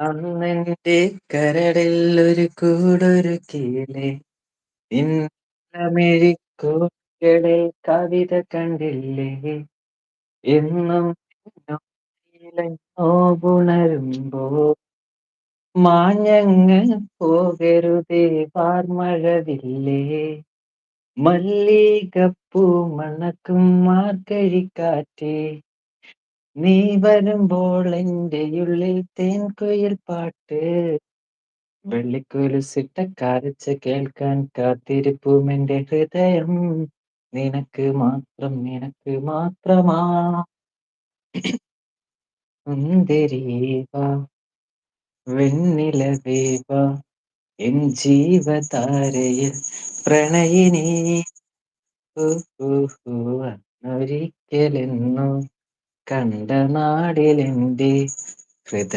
അന്നെന്റെ കരളിൽ ഒരു കൂടൊരുക്കിയില്ലേ ഇന്നമിഴിക്കൂട്ടിടൽ കവിത കണ്ടില്ലേ എന്നും നോവുണരുമ്പോ മാഞ്ഞങ്ങ് പോകരുതേ വാർമഴവില്ലേ മല്ലികപ്പൂ മണക്കും മാർഗഴിക്കാറ്റേ നീ വരുമ്പോൾ എൻ്റെ ഉള്ളിൽ തേൻകുയിൽ പാട്ട് വെള്ളിക്കൊലുസിട്ട കാഴ്ച കേൾക്കാൻ കാത്തിരിപ്പും എൻ്റെ ഹൃദയം നിനക്ക് മാത്രം നിനക്ക് മാത്രമാ സുന്ദരീവാ വെണ്ണിലവേവാ എൻ ജീവതാരയിൽ പ്രണയിനി ഹൂ, ഹൂ, ഹൂ. അന്നൊരിക്കലെന്നോ കണ്ട നാടിലെന്റെ ഹൃദയ